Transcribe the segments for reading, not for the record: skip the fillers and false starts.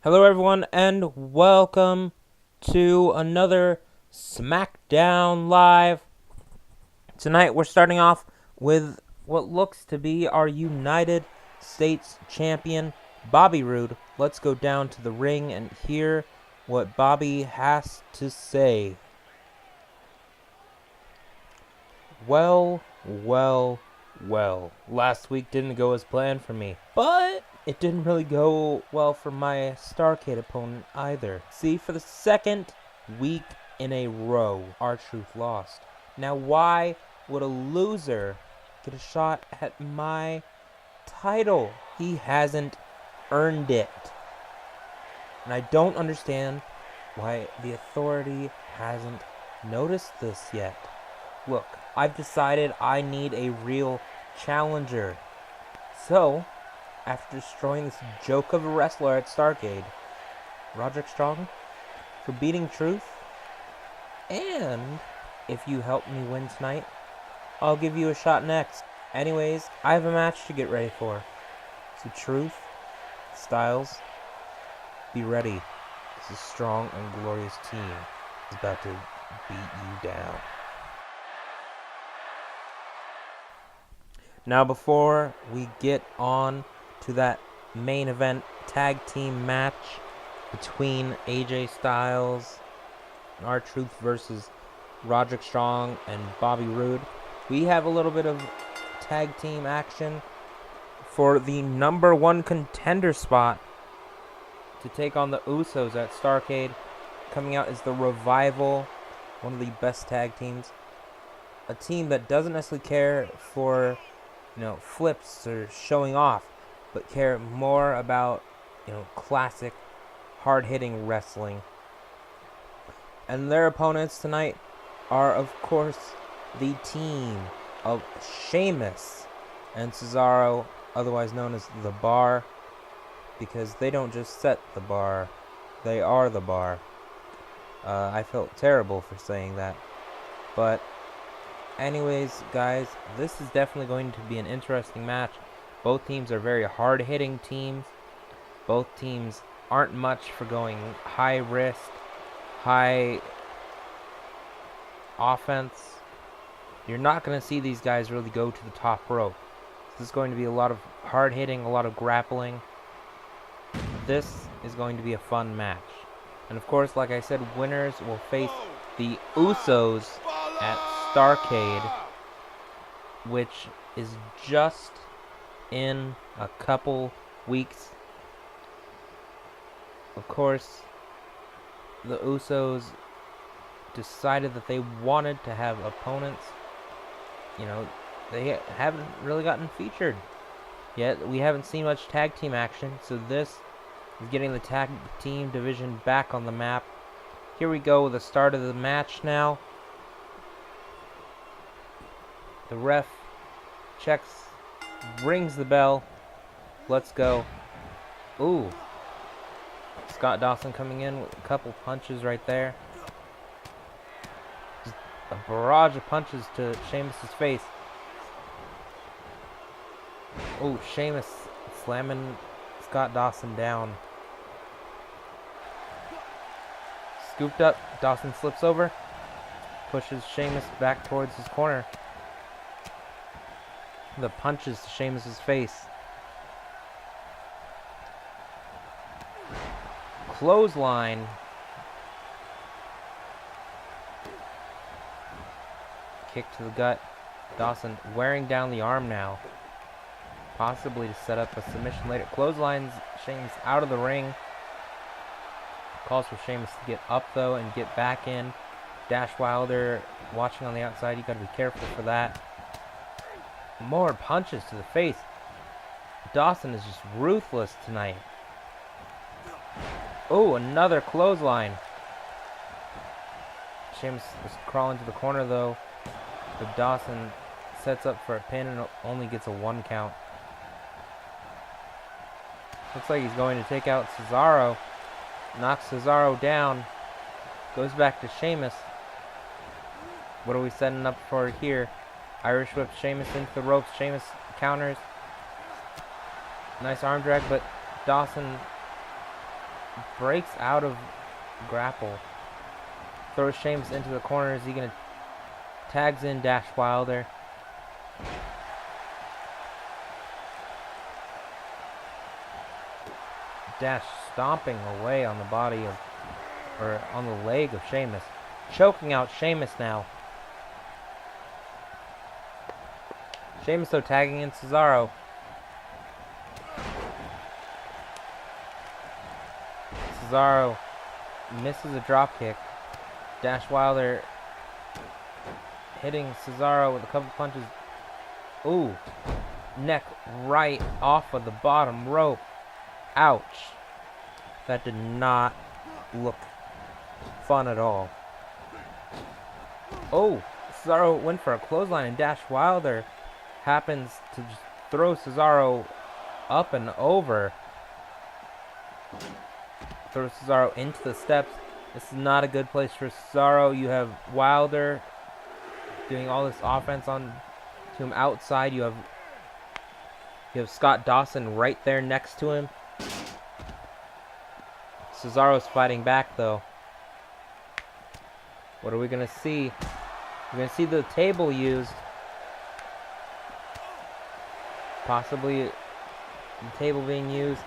Hello, everyone, and welcome to another Smackdown Live. Tonight, we're starting off with what looks to be our United States champion, Bobby Roode. Let's go down to the ring and hear what Bobby has to say. Well. Last week didn't go as planned for me, but it didn't really go well for my Starrcade opponent either. See, for the second week in a row, R-Truth lost. Now, why would a loser get a shot at my title? He hasn't earned it. And I don't understand why the authority hasn't noticed this yet. Look, I've decided I need a real challenger. So, after destroying this joke of a wrestler at Starrcade, Roderick Strong, for beating Truth, and if you help me win tonight, I'll give you a shot next. Anyways, I have a match to get ready for. So Truth, Styles, be ready. This strong and glorious team is about to beat you down. Now, before we get on to that main event tag team match between AJ Styles and R-Truth versus Roderick Strong and Bobby Roode, we have a little bit of tag team action for the #1 contender spot to take on the Usos at Starrcade. Coming out is the Revival, one of the best tag teams. A team that doesn't necessarily care for flips or showing off, but care more about, classic, hard-hitting wrestling. And their opponents tonight are, of course, the team of Sheamus and Cesaro, otherwise known as The Bar, because they don't just set the bar, they are the bar. I felt terrible for saying that, but anyways, guys, this is definitely going to be an interesting match. Both teams are very hard-hitting teams. Both teams aren't much for going high risk, high offense. You're not going to see these guys really go to the top rope. This is going to be a lot of hard-hitting, a lot of grappling. This is going to be a fun match. And of course, like I said, winners will face the Usos at Starrcade, which is just in a couple weeks. Of course, the Usos decided that they wanted to have opponents. They haven't really gotten featured yet. We haven't seen much tag team action, so this is getting the tag team division back on the map. Here we go with the start of the match now. The ref checks, rings the bell. Let's go. Ooh. Scott Dawson coming in with a couple punches right there. Just a barrage of punches to Sheamus' face. Oh, Sheamus slamming Scott Dawson down. Scooped up. Dawson slips over. Pushes Sheamus back towards his corner. The punches to Sheamus' face. Clothesline. Kick to the gut. Dawson wearing down the arm now. Possibly to set up a submission later. Clotheslines Sheamus out of the ring. Calls for Sheamus to get up though and get back in. Dash Wilder watching on the outside. You gotta be careful for that. More punches to the face. Dawson is just ruthless tonight. Oh, another clothesline. Sheamus was crawling to the corner though. But Dawson sets up for a pin and only gets a 1 count. Looks like he's going to take out Cesaro. Knocks Cesaro down. Goes back to Sheamus. What are we setting up for here? Irish whip Sheamus into the ropes. Sheamus counters. Nice arm drag, but Dawson breaks out of grapple. Throws Sheamus into the corner. Is he going to tags in Dash Wilder? Dash stomping away on the body of, or on the leg of Sheamus. Choking out Sheamus now. Sheamus though tagging in Cesaro. Cesaro misses a dropkick. Dash Wilder hitting Cesaro with a couple punches. Ooh. Neck right off of the bottom rope. Ouch. That did not look fun at all. Oh, Cesaro went for a clothesline and Dash Wilder happens to just throw Cesaro up and over. Throws Cesaro into the steps. This is not a good place for Cesaro. You have Wilder doing all this offense on to him outside. You have Scott Dawson right there next to him. Cesaro's fighting back though. What are we gonna see? We're gonna see the table used. Possibly the table being used.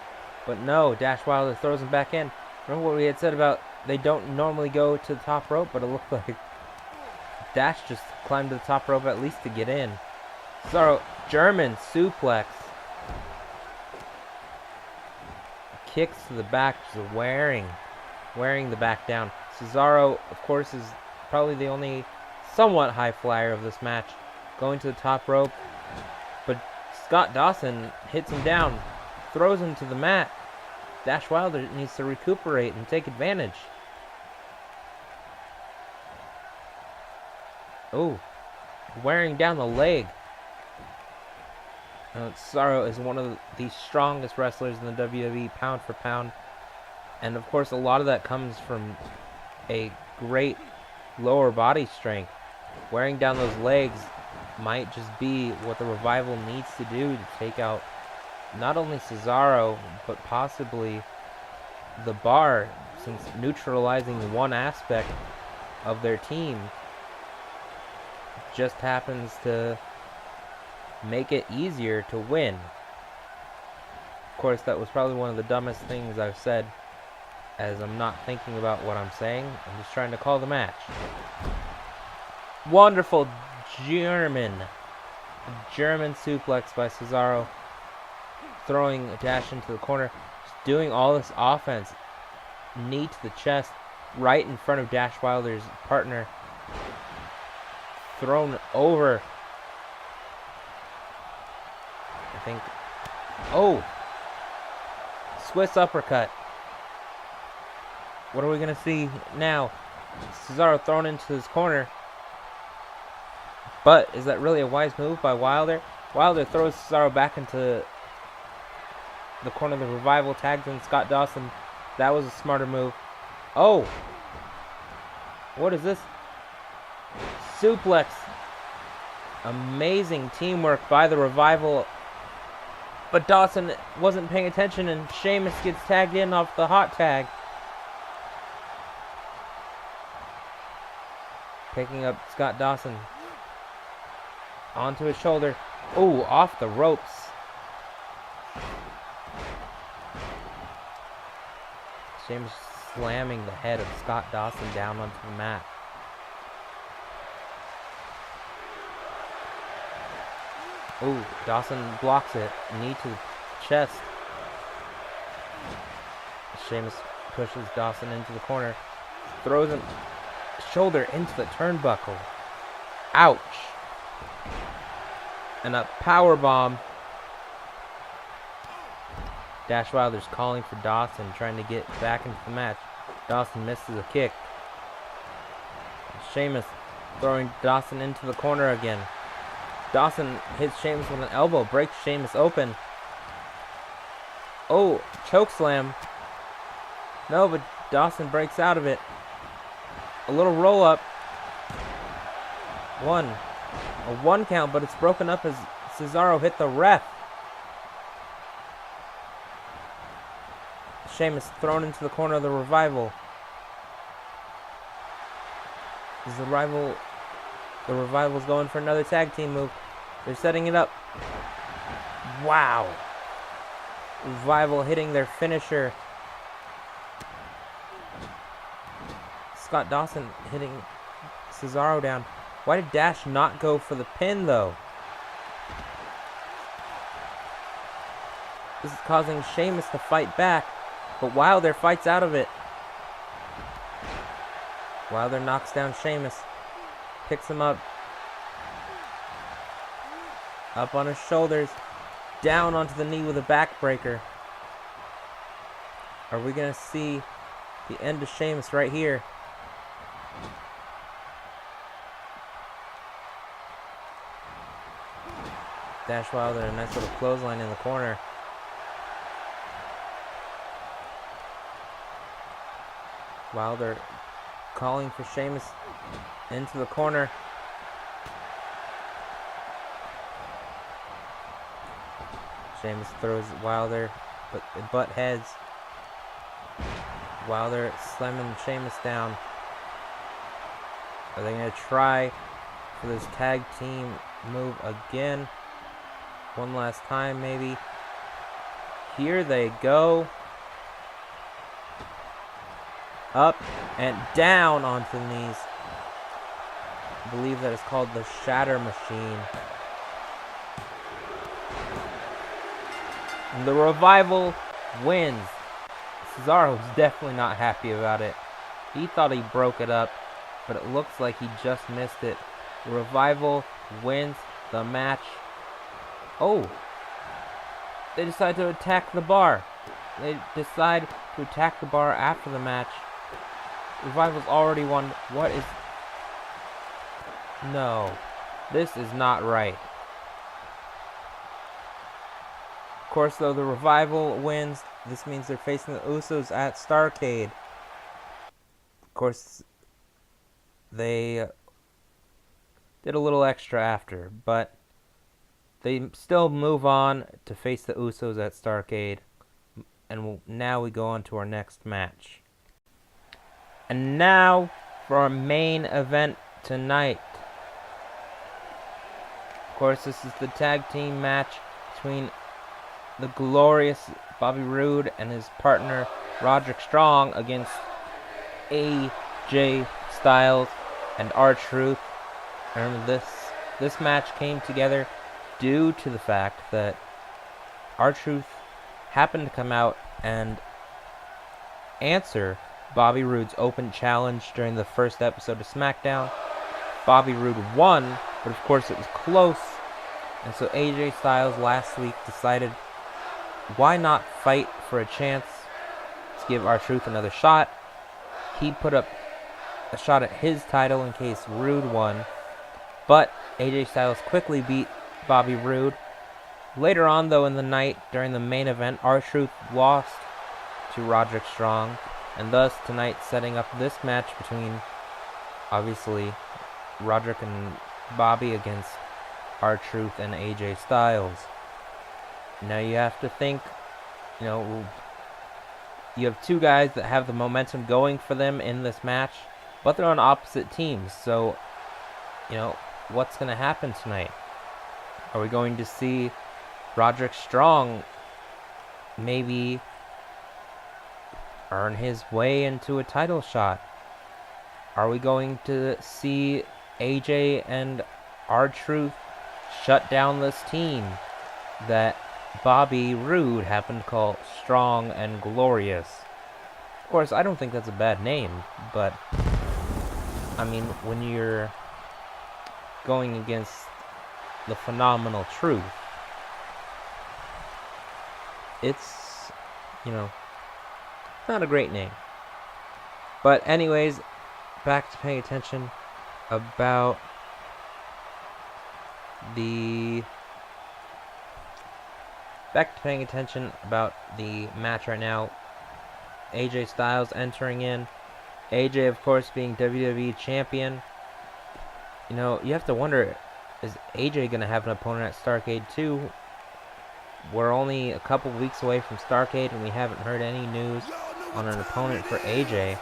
But no, Dash Wilder throws him back in. Remember what we had said about they don't normally go to the top rope, but it looked like Dash just climbed to the top rope at least to get in. Cesaro, German suplex. Kicks to the back, just wearing the back down. Cesaro, of course, is probably the only somewhat high flyer of this match. Going to the top rope, but Scott Dawson hits him down, throws him to the mat. Dash Wilder needs to recuperate and take advantage. Oh, wearing down the leg. Cesaro is one of the strongest wrestlers in the WWE, pound for pound. And of course, a lot of that comes from a great lower body strength. Wearing down those legs might just be what the Revival needs to do to take out not only Cesaro, but possibly the Bar, since neutralizing one aspect of their team just happens to make it easier to win. Of course, that was probably one of the dumbest things I've said, as I'm not thinking about what I'm saying. I'm just trying to call the match. Wonderful German suplex by Cesaro. Throwing Dash into the corner. Just doing all this offense. Knee to the chest. Right in front of Dash Wilder's partner. Thrown over. I think. Oh! Swiss uppercut. What are we going to see now? Cesaro thrown into his corner. But is that really a wise move by Wilder? Wilder throws Cesaro back into the corner of the Revival. Tags in Scott Dawson. That was a smarter move. Oh! What is this? Suplex. Amazing teamwork by the Revival. But Dawson wasn't paying attention and Sheamus gets tagged in off the hot tag. Picking up Scott Dawson. Onto his shoulder. Oh, off the ropes. Sheamus slamming the head of Scott Dawson down onto the mat. Oh, Dawson blocks it. Knee to the chest. Sheamus pushes Dawson into the corner. Throws him shoulder into the turnbuckle. Ouch. And a power bomb. Dash Wilder's calling for Dawson, trying to get back into the match. Dawson misses a kick. Sheamus throwing Dawson into the corner again. Dawson hits Sheamus with an elbow, breaks Sheamus open. Oh, chokeslam. No, but Dawson breaks out of it. A little roll up. A one count, but it's broken up as Cesaro hit the ref. Sheamus thrown into the corner of the Revival. Is the Revival's going for another tag team move. They're setting it up. Wow. Revival hitting their finisher. Scott Dawson hitting Cesaro down. Why did Dash not go for the pin, though? This is causing Sheamus to fight back. But Wilder fights out of it. Wilder knocks down Sheamus. Picks him up. Up on his shoulders. Down onto the knee with a backbreaker. Are we going to see the end of Sheamus right here? Dash Wilder, a nice little clothesline in the corner. Wilder calling for Sheamus into the corner. Sheamus throws Wilder, but they butt heads. Wilder slamming Sheamus down. Are they going to try for this tag team move again? One last time, maybe. Here they go. Up and down onto the knees. I believe that is called the Shatter Machine. And the Revival wins. Cesaro's definitely not happy about it. He thought he broke it up, but it looks like he just missed it. The Revival wins the match. Oh, they decide to attack the bar. They decide to attack the bar after the match. Revival's already won. What is... No, this is not right. Of course, though, the Revival wins. This means they're facing the Usos at Starrcade. Of course, they did a little extra after, but they still move on to face the Usos at Starrcade. And now we go on to our next match. And now for our main event tonight. Of course, this is the tag team match between the glorious Bobby Roode and his partner Roderick Strong against AJ Styles and R-Truth. Remember, this match came together due to the fact that R-Truth happened to come out and answer Bobby Roode's open challenge during the first episode of Smackdown. Bobby Roode won, but of course it was close. And so AJ Styles last week decided, why not fight for a chance to give R-Truth another shot? He put up a shot at his title in case Roode won. But AJ Styles quickly beat Bobby Roode. Later on, though, in the night, during the main event, R-Truth lost to Roderick Strong. And thus, tonight, setting up this match between, obviously, Roderick and Bobby against R-Truth and AJ Styles. Now you have to think, you have two guys that have the momentum going for them in this match, but they're on opposite teams. So, what's going to happen tonight? Are we going to see Roderick Strong maybe earn his way into a title shot? Are we going to see AJ and R-Truth shut down this team that Bobby Roode happened to call Strong and Glorious? Of course, I don't think that's a bad name, but I mean, when you're going against the phenomenal Truth, it's, not a great name. But anyways, back to paying attention about the match right now. AJ Styles entering in. AJ, of course, being WWE champion. You have to wonder, is AJ going to have an opponent at Starrcade too? we're only a couple weeks away from Starrcade, and we haven't heard any news on an opponent for AJ.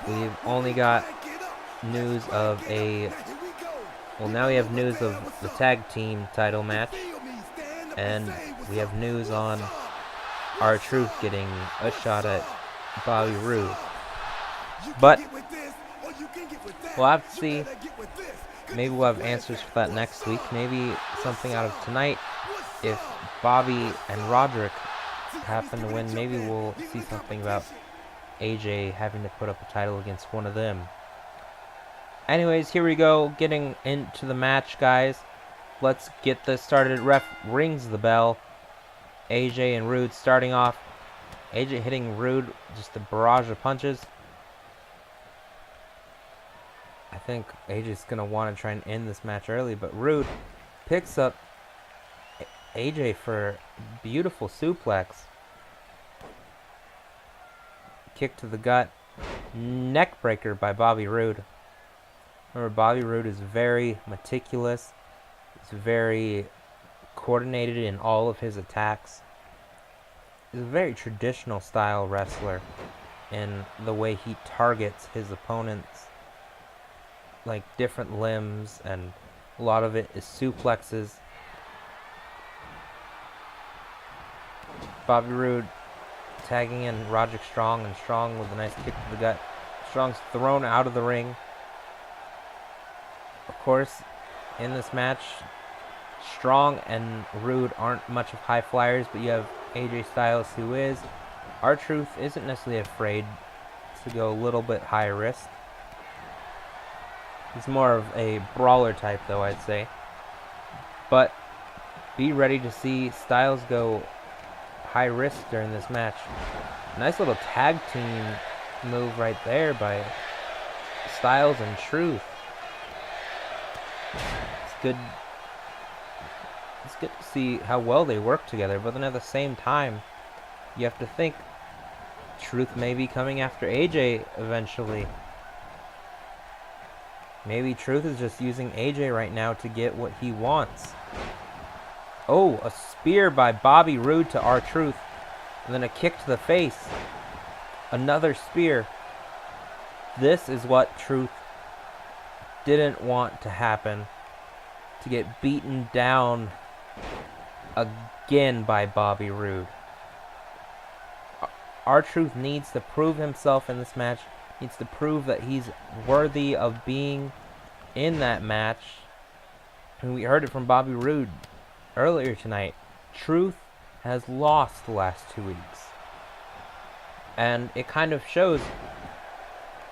We've only got news of well, now we have news of the tag team title match, and we have news on R-Truth getting a shot at Bobby Roode. But we'll have to see. Maybe we'll have answers for that next week. Maybe something out of tonight. If Bobby and Roderick happen to win, maybe we'll see something about AJ having to put up a title against one of them. Anyways, here we go, getting into the match, guys. Let's get this started. Ref rings the bell. AJ and Roode starting off. AJ hitting Roode, just a barrage of punches. I think AJ's going to want to try and end this match early, but Roode picks up AJ for a beautiful suplex. Kick to the gut. Neck breaker by Bobby Roode. Remember, Bobby Roode is very meticulous. He's very coordinated in all of his attacks. He's a very traditional style wrestler in the way he targets his opponents. Like different limbs, and a lot of it is suplexes. Bobby Roode tagging in Roderick Strong, and Strong with a nice kick to the gut. Strong's thrown out of the ring. Of course, in this match, Strong and Roode aren't much of high flyers, but you have AJ Styles who is. R-Truth isn't necessarily afraid to go a little bit high risk. He's more of a brawler type, though, I'd say. But be ready to see Styles go high risk during this match. Nice little tag team move right there by Styles and Truth. It's good. It's good to see how well they work together, but then at the same time, you have to think Truth may be coming after AJ eventually. Maybe Truth is just using AJ right now to get what he wants. Oh, a spear by Bobby Roode to R-Truth. And then a kick to the face. Another spear. This is what Truth didn't want to happen. To get beaten down again by Bobby Roode. R-Truth needs to prove himself in this match. Needs to prove that he's worthy of being in that match. And we heard it from Bobby Roode earlier tonight. Truth has lost the last 2 weeks. And it kind of shows,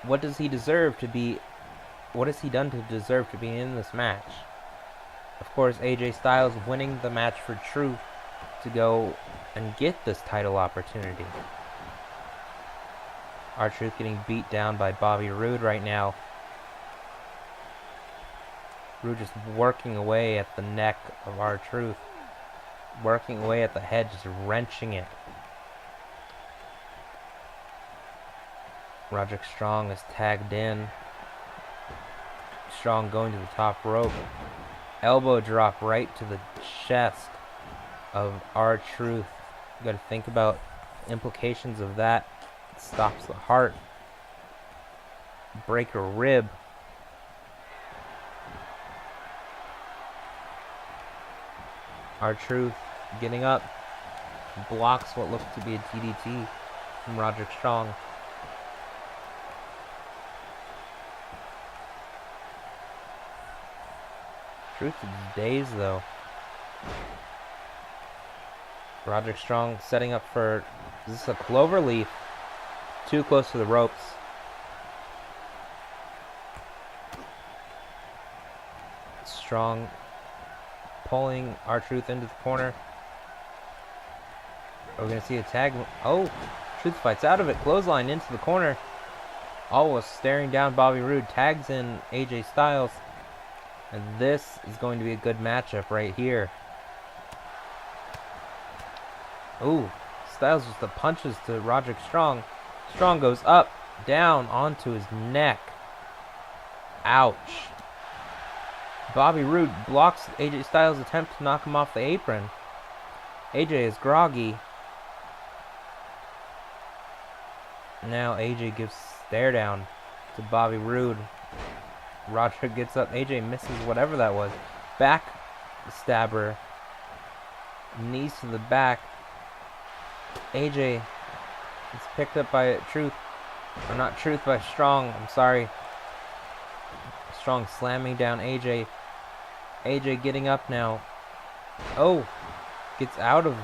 what does he deserve to be, what has he done to deserve to be in this match? Of course, AJ Styles winning the match for Truth to go and get this title opportunity. R-Truth getting beat down by Bobby Roode right now. Roode just working away at the neck of R-Truth. Working away at the head, just wrenching it. Roderick Strong is tagged in. Strong going to the top rope. Elbow drop right to the chest of R-Truth. You gotta think about implications of that. Stops the heart. Break a rib. R-Truth getting up. Blocks what looks to be a DDT from Roderick Strong. Truth is dazed though. Roderick Strong setting up for, is this a cloverleaf? Too close to the ropes. Strong pulling R-Truth into the corner. Are we going to see a tag? Oh, Truth fights out of it. Clothesline into the corner. Always staring down Bobby Roode. Tags in AJ Styles. And this is going to be a good matchup right here. Ooh, Styles just the punches to Roderick Strong. Strong goes up, down, onto his neck. Ouch. Bobby Roode blocks AJ Styles' attempt to knock him off the apron. AJ is groggy. Now AJ gives stare down to Bobby Roode. Roger gets up. AJ misses whatever that was. Back stabber. Knees to the back. AJ is picked up by Truth. Or not Truth, by Strong. I'm sorry. Strong slamming down AJ. AJ getting up now. Oh. Gets out of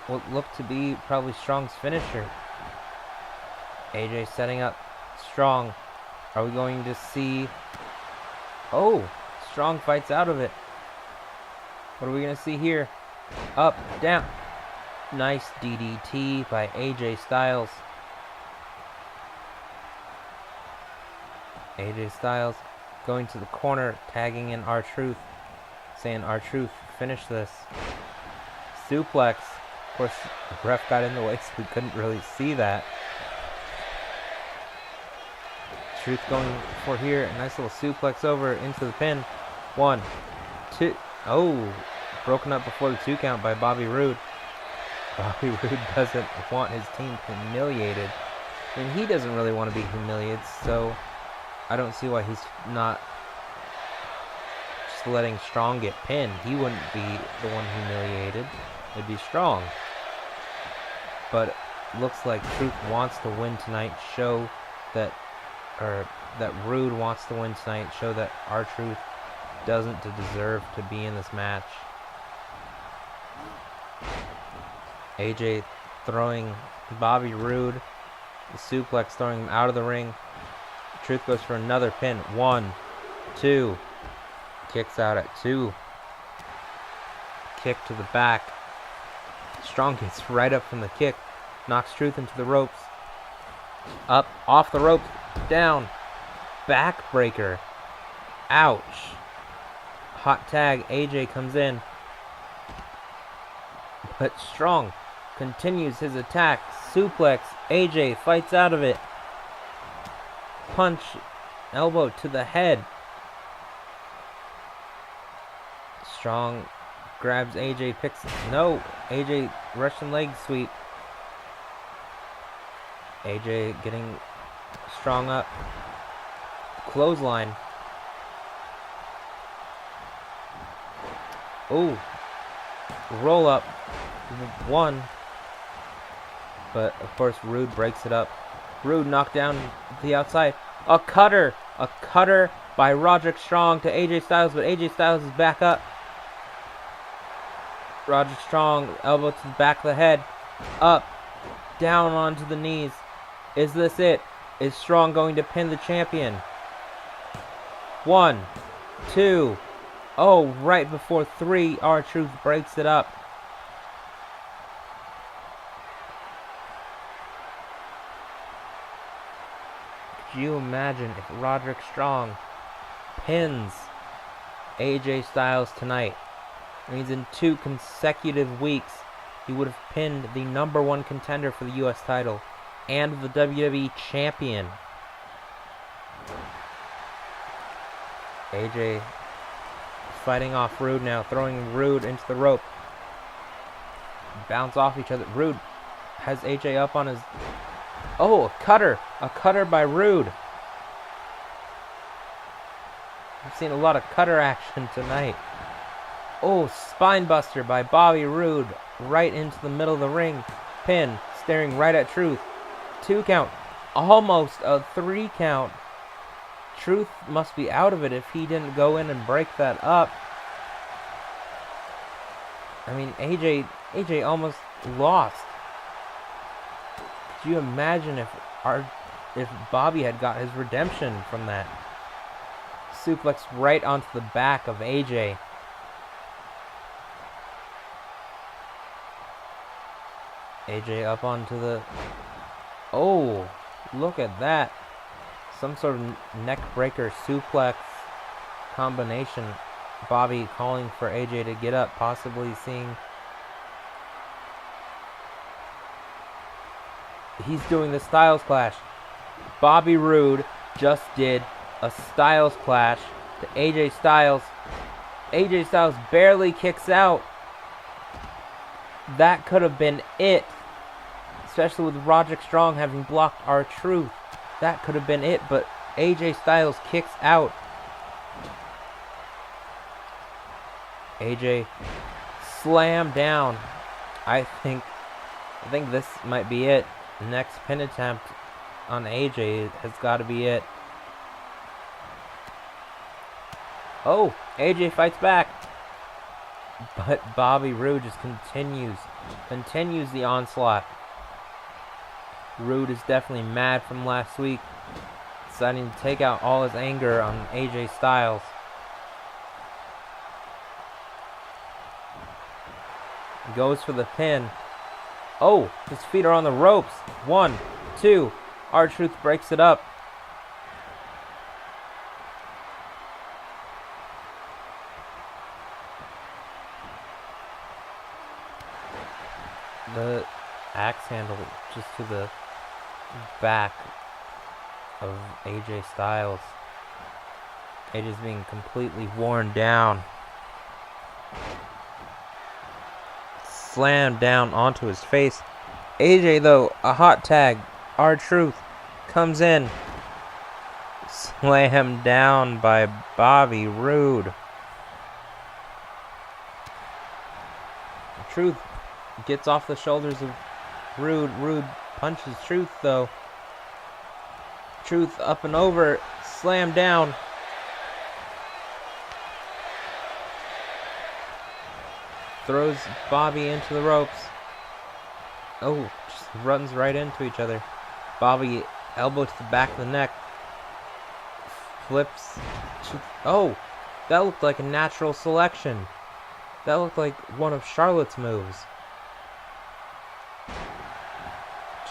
what looked to be probably Strong's finisher. AJ setting up Strong. Are we going to see... Oh. Strong fights out of it. What are we going to see here? Up, down. Nice DDT by AJ Styles. AJ Styles going to the corner, tagging in R-Truth, saying, R-Truth, finish this. Suplex. Of course, the ref got in the way, so we couldn't really see that. Truth going for here. A nice little suplex over into the pin. 1, 2. Oh, broken up before the 2 count by Bobby Roode. Bobby Roode doesn't want his team humiliated. I mean, he doesn't really want to be humiliated, so I don't see why he's not just letting Strong get pinned. He wouldn't be the one humiliated. It'd be Strong. But looks like Truth wants to win tonight. Show that, or that Roode wants to win tonight. Show that R-Truth doesn't deserve to be in this match. AJ throwing Bobby Roode. The suplex throwing him out of the ring. Truth goes for another pin. 1, 2. Kicks out at 2. Kick to the back. Strong gets right up from the kick. Knocks Truth into the ropes. Up, off the ropes, down. Backbreaker. Ouch. Hot tag. AJ comes in. But Strong continues his attack. Suplex. AJ fights out of it. Punch. Elbow to the head. Strong grabs AJ, picks... No! AJ Russian leg sweep. AJ getting Strong up. Clothesline. Oh! Roll up. 1. But, of course, Roode breaks it up. Roode knocked down the outside. A cutter! A cutter by Roderick Strong to AJ Styles, but AJ Styles is back up. Roderick Strong, elbow to the back of the head. Up. Down onto the knees. Is this it? Is Strong going to pin the champion? 1, 2. Oh, right before 3, R-Truth breaks it up. Could you imagine if Roderick Strong pins AJ Styles tonight? It means in 2 consecutive weeks, he would have pinned the #1 contender for the U.S. title and the WWE champion. AJ fighting off Roode now, throwing Roode into the rope. Bounce off each other. Roode has AJ up on his... Oh, a cutter! A cutter by Roode. I've seen a lot of cutter action tonight. Oh, spinebuster by Bobby Roode. Right into the middle of the ring. Pin. Staring right at Truth. 2 count. Almost a 3 count. Truth must be out of it if he didn't go in and break that up. I mean, AJ almost lost. Could you imagine if Bobby had got his redemption from that? Suplex right onto the back of AJ. AJ up onto the... Oh, look at that. Some sort of neck breaker suplex combination. Bobby calling for AJ to get up, possibly seeing... He's doing the Styles Clash. Bobby Roode just did a Styles Clash to AJ Styles. AJ Styles barely kicks out. That could have been it. Especially with Roderick Strong having blocked R-Truth. That could have been it, but AJ Styles kicks out. AJ slam down. I think this might be it. Next pin attempt on AJ has got to be it. Oh, AJ fights back. But Bobby Roode just continues the onslaught. Roode is definitely mad from last week, deciding to take out all his anger on AJ Styles. He goes for the pin. Oh, his feet are on the ropes. 1, 2. R-Truth breaks it up. The axe handle just to the back of AJ Styles. AJ's being completely worn down. Slammed down onto his face. AJ, though, a hot tag. R-Truth comes in. Slammed down by Bobby Roode. Truth gets off the shoulders of Roode. Roode punches Truth, though. Truth up and over. Slam down. Throws Bobby into the ropes. Oh, just runs right into each other. Bobby elbow to the back of the neck. Flips. Oh, that looked like a natural selection. That looked like one of Charlotte's moves.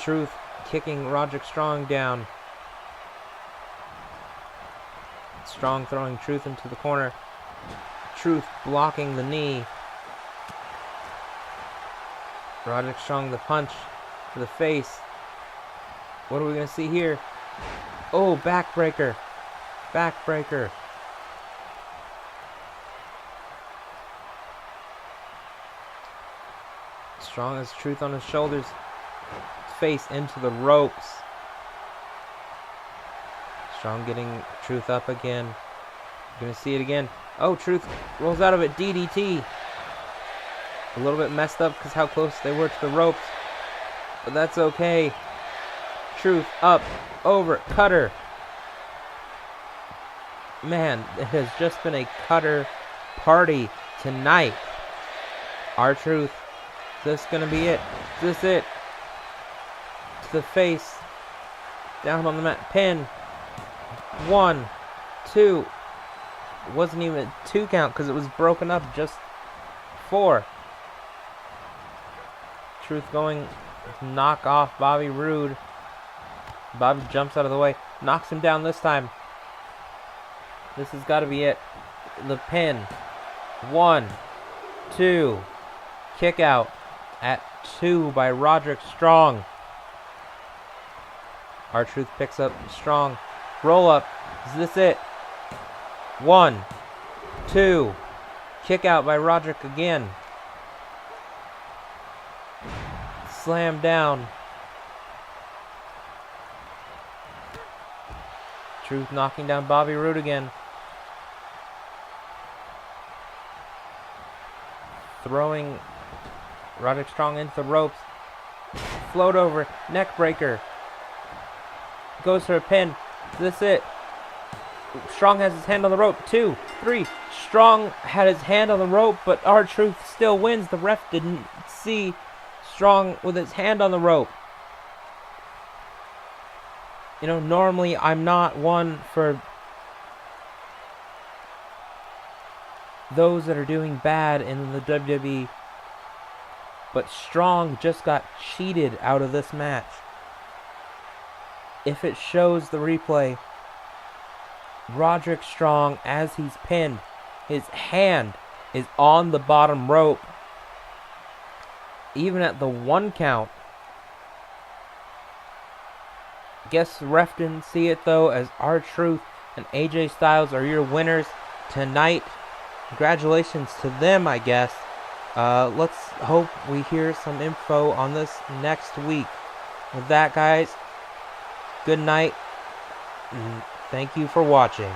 Truth kicking Roderick Strong down. Strong throwing Truth into the corner. Truth blocking the knee. Roderick Strong the punch to the face. What are we going to see here? Oh, backbreaker. Backbreaker. Strong has Truth on his shoulders. Face into the ropes. Strong getting Truth up again. Gonna see it again. Oh, Truth rolls out of it. DDT. A little bit messed up because how close they were to the ropes. But that's okay. Truth up. Over. Cutter. Man, it has just been a cutter party tonight. R-Truth. Is this gonna be it? Is this it? To the face. Down on the mat. Pin. 1, 2. It wasn't even a 2 count because it was broken up. Just 4. Truth going to knock off Bobby Roode. Bobby jumps out of the way. Knocks him down this time. This has got to be it. The pin. 1, 2. Kick out at 2 by Roderick Strong. R-Truth picks up Strong. Roll up. Is this it? 1, 2. Kick out by Roderick again. Slam down. Truth knocking down Bobby Roode again. Throwing Roderick Strong into the ropes. Float over. Neck breaker. Goes for a pin. Is this it? Strong has his hand on the rope. 2, 3. Strong had his hand on the rope, but R-Truth still wins. The ref didn't see Strong with his hand on the rope. You know, normally I'm not one for those that are doing bad in the WWE, but Strong just got cheated out of this match. If it shows the replay, Roderick Strong, as he's pinned, his hand is on the bottom rope. Even at the 1 count. Guess the ref didn't see it though, as R-Truth and AJ Styles are your winners tonight. Congratulations to them, I guess. Let's hope we hear some info on this next week. With that, guys, good night. And thank you for watching.